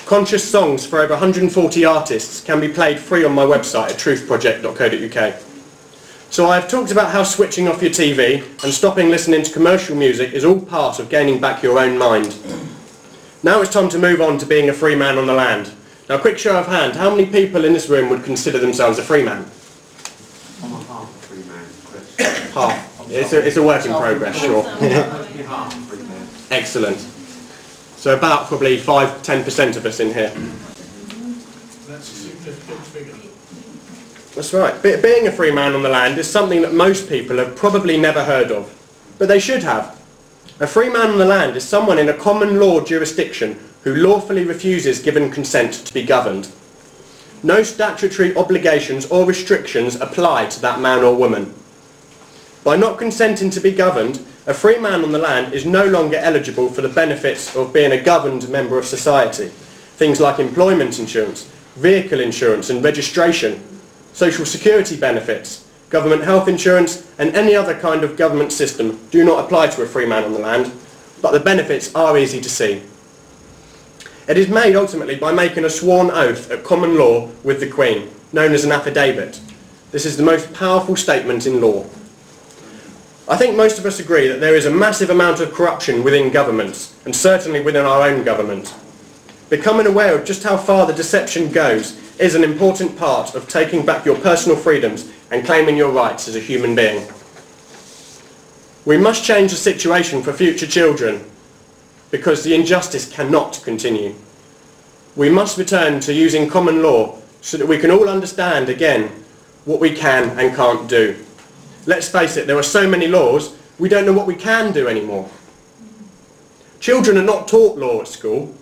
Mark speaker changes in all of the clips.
Speaker 1: Conscious songs for over 140 artists can be played free on my website at truthproject.co.uk. So I have talked about how switching off your TV and stopping listening to commercial music is all part of gaining back your own mind. Now it's time to move on to being a free man on the land. Now, quick show of hand, how many people in this room would consider themselves a free man?
Speaker 2: I'm a half free man, Chris.
Speaker 1: Half. It's a work in progress, sure.
Speaker 2: Half free man.
Speaker 1: Excellent. So about probably 5–10% of us in here.
Speaker 3: That's a significant figure.
Speaker 1: That's right. Being a free man on the land is something that most people have probably never heard of, but they should have. A free man on the land is someone in a common law jurisdiction who lawfully refuses given consent to be governed. No statutory obligations or restrictions apply to that man or woman. By not consenting to be governed, a free man on the land is no longer eligible for the benefits of being a governed member of society. Things like employment insurance, vehicle insurance and registration, social security benefits, government health insurance and any other kind of government system do not apply to a free man on the land, but the benefits are easy to see. It is made ultimately by making a sworn oath at common law with the Queen, known as an affidavit. This is the most powerful statement in law. I think most of us agree that there is a massive amount of corruption within governments, and certainly within our own government. Becoming aware of just how far the deception goes is an important part of taking back your personal freedoms and claiming your rights as a human being. We must change the situation for future children, because the injustice cannot continue. We must return to using common law so that we can all understand again what we can and can't do. Let's face it, there are so many laws, we don't know what we can do anymore. Children are not taught law at school.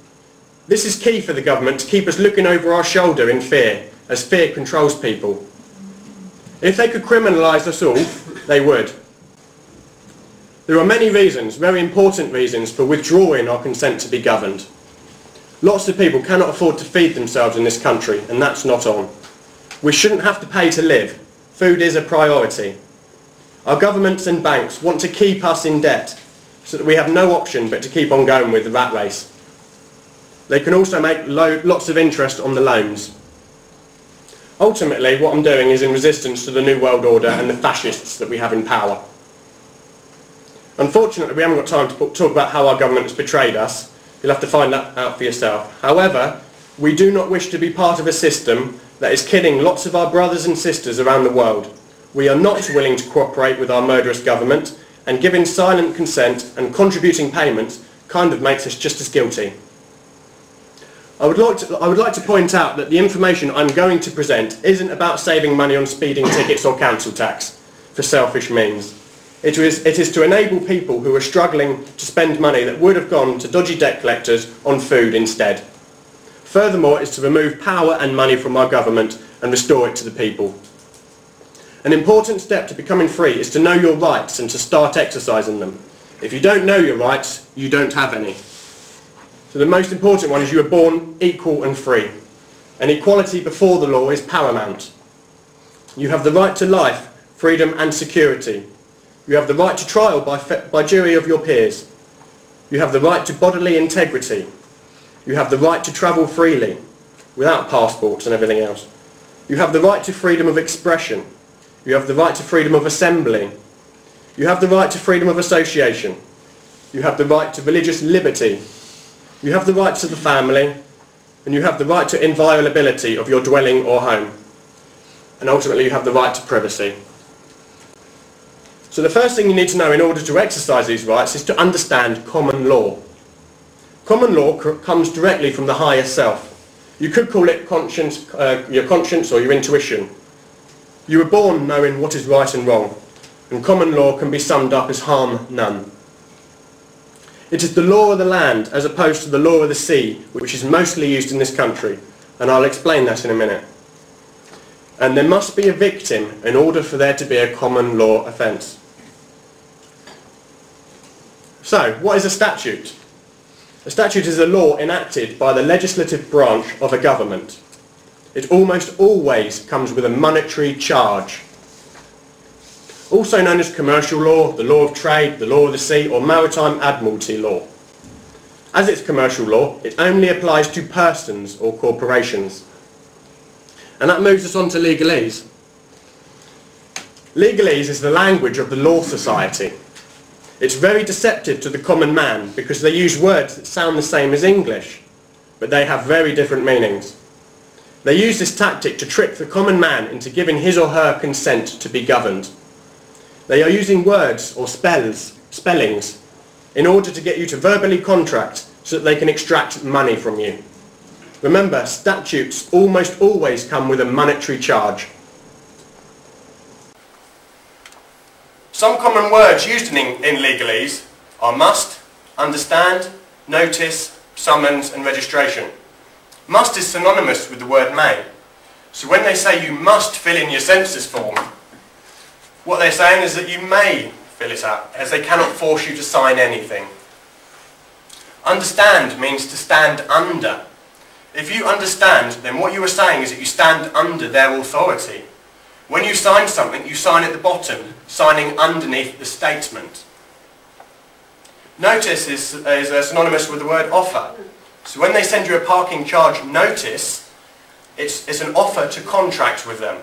Speaker 1: This is key for the government to keep us looking over our shoulder in fear, as fear controls people. If they could criminalise us all, they would. There are many reasons, very important reasons, for withdrawing our consent to be governed. Lots of people cannot afford to feed themselves in this country, and that's not on. We shouldn't have to pay to live. Food is a priority. Our governments and banks want to keep us in debt, so that we have no option but to keep on going with the rat race. They can also make lots of interest on the loans. Ultimately, what I'm doing is in resistance to the New World Order and the fascists that we have in power. Unfortunately, we haven't got time to talk about how our government has betrayed us. You'll have to find that out for yourself. However, we do not wish to be part of a system that is killing lots of our brothers and sisters around the world. We are not willing to cooperate with our murderous government, and giving silent consent and contributing payments kind of makes us just as guilty. I would like to point out that the information I'm going to present isn't about saving money on speeding tickets or council tax for selfish means. It is to enable people who are struggling to spend money that would have gone to dodgy debt collectors on food instead. Furthermore, it's to remove power and money from our government and restore it to the people. An important step to becoming free is to know your rights and to start exercising them. If you don't know your rights, you don't have any. So the most important one is you are born equal and free. And equality before the law is paramount. You have the right to life, freedom and security. You have the right to trial by jury of your peers. You have the right to bodily integrity. You have the right to travel freely, without passports and everything else. You have the right to freedom of expression. You have the right to freedom of assembly. You have the right to freedom of association. You have the right to religious liberty. You have the right to the family. And you have the right to inviolability of your dwelling or home. And ultimately you have the right to privacy. So the first thing you need to know in order to exercise these rights is to understand common law. Common law comes directly from the higher self. You could call it your conscience or your intuition. You were born knowing what is right and wrong, and common law can be summed up as harm none. It is the law of the land as opposed to the law of the sea, which is mostly used in this country, and I'll explain that in a minute. And there must be a victim in order for there to be a common law offence. So, what is a statute? A statute is a law enacted by the legislative branch of a government. It almost always comes with a monetary charge. Also known as commercial law, the law of trade, the law of the sea, or maritime admiralty law. As it's commercial law, it only applies to persons or corporations. And that moves us on to legalese. Legalese is the language of the law society. It's very deceptive to the common man because they use words that sound the same as English, but they have very different meanings. They use this tactic to trick the common man into giving his or her consent to be governed. They are using words or spellings in order to get you to verbally contract so that they can extract money from you. Remember, statutes almost always come with a monetary charge. Some common words used in legalese are must, understand, notice, summons and registration. Must is synonymous with the word may. So when they say you must fill in your census form, what they're saying is that you may fill it out, as they cannot force you to sign anything. Understand means to stand under. If you understand, then what you are saying is that you stand under their authority. When you sign something, you sign at the bottom, signing underneath the statement. Notice is synonymous with the word offer. So when they send you a parking charge notice, it's an offer to contract with them.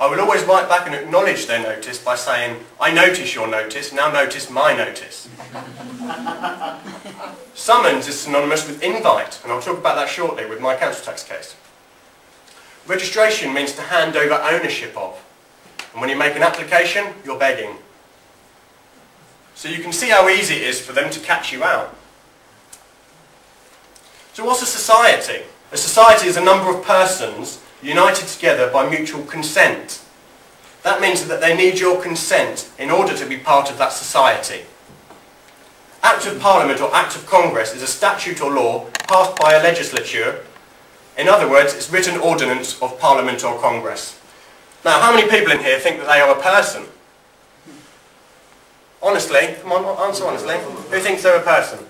Speaker 1: I will always write back and acknowledge their notice by saying, I notice your notice, now notice my notice. Summons is synonymous with invite, and I'll talk about that shortly with my council tax case. Registration means to hand over ownership of. And when you make an application, you're begging. So you can see how easy it is for them to catch you out. So what's a society? A society is a number of persons united together by mutual consent. That means that they need your consent in order to be part of that society. Act of Parliament or Act of Congress is a statute or law passed by a legislature. In other words, it's written ordinance of Parliament or Congress. Now, how many people in here think that they are a person? Honestly, come on, answer honestly. Who thinks they're a person?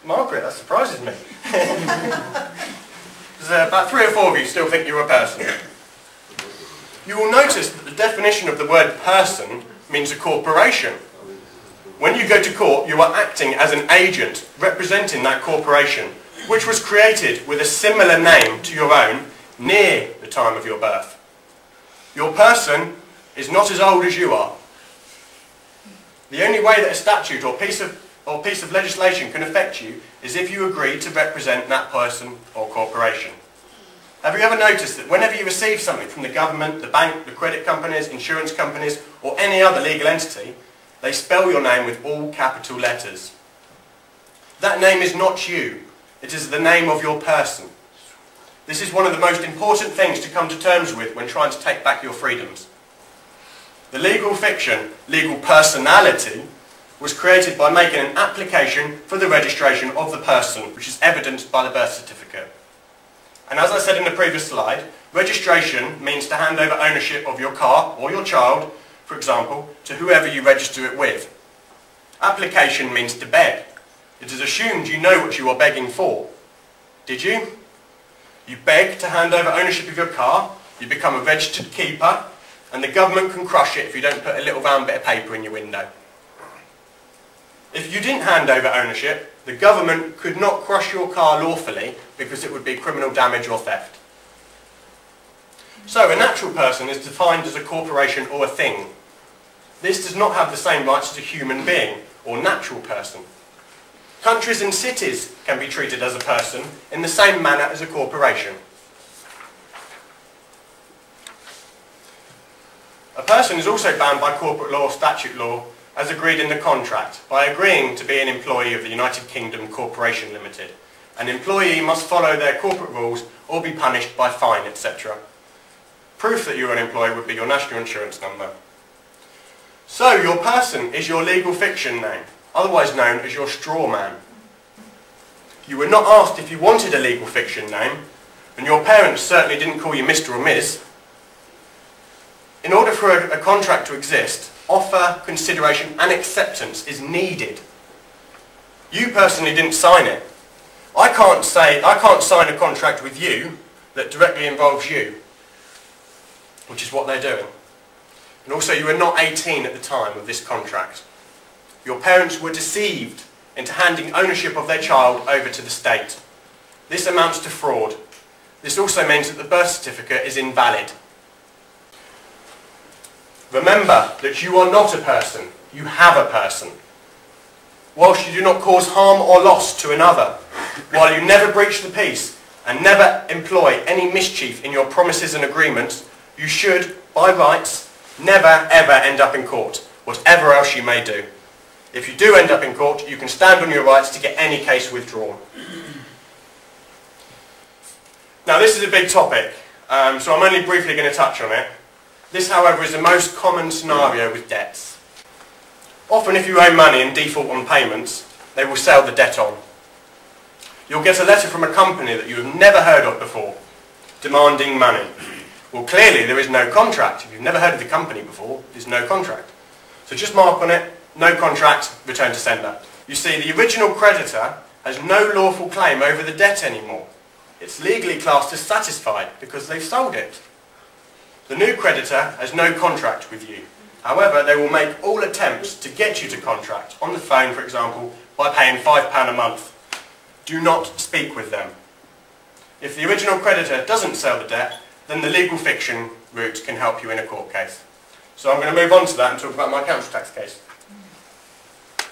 Speaker 1: Margaret, that surprises me. There's about 3 or 4 of you still think you're a person. You will notice that the definition of the word person means a corporation. When you go to court, you are acting as an agent representing that corporation, which was created with a similar name to your own near the time of your birth. Your person is not as old as you are. The only way that a statute or piece of legislation can affect you is if you agree to represent that person or corporation. Have you ever noticed that whenever you receive something from the government, the bank, the credit companies, insurance companies, or any other legal entity, they spell your name with all capital letters? That name is not you. It is the name of your person. This is one of the most important things to come to terms with when trying to take back your freedoms. The legal fiction, legal personality, was created by making an application for the registration of the person, which is evidenced by the birth certificate. And as I said in the previous slide, registration means to hand over ownership of your car or your child, for example, to whoever you register it with. Application means to beg. It is assumed you know what you are begging for. Did you? You beg to hand over ownership of your car, you become a registered keeper, and the government can crush it if you don't put a little round bit of paper in your window. If you didn't hand over ownership, the government could not crush your car lawfully because it would be criminal damage or theft. So a natural person is defined as a corporation or a thing. This does not have the same rights as a human being or natural person. Countries and cities can be treated as a person in the same manner as a corporation. A person is also bound by corporate law or statute law as agreed in the contract by agreeing to be an employee of the United Kingdom Corporation Limited. An employee must follow their corporate rules or be punished by fine, etc. Proof that you are an employee would be your national insurance number. So your person is your legal fiction name, otherwise known as your straw man. You were not asked if you wanted a legal fiction name, and your parents certainly didn't call you Mr. or Ms. In order for a contract to exist, offer, consideration and acceptance is needed. You personally didn't sign it. I can't sign a contract with you that directly involves you, which is what they're doing. And also you were not 18 at the time of this contract. your parents were deceived into handing ownership of their child over to the state. This amounts to fraud. This also means that the birth certificate is invalid. Remember that you are not a person, you have a person. Whilst you do not cause harm or loss to another, while you never breach the peace and never employ any mischief in your promises and agreements, you should, by rights, never ever end up in court, whatever else you may do. If you do end up in court, you can stand on your rights to get any case withdrawn. Now this is a big topic, so I'm only briefly going to touch on it. This, however, is the most common scenario with debts. Often if you owe money and default on payments, they will sell the debt on. You'll get a letter from a company that you have never heard of before, demanding money. Well, clearly there is no contract. If you've never heard of the company before, there's no contract. So just mark on it, no contract, return to sender. You see, the original creditor has no lawful claim over the debt anymore. It's legally classed as satisfied because they've sold it. The new creditor has no contract with you. However, they will make all attempts to get you to contract, on the phone for example, by paying £5 a month. Do not speak with them. If the original creditor doesn't sell the debt, then the legal fiction route can help you in a court case. So I'm going to move on to that and talk about my council tax case.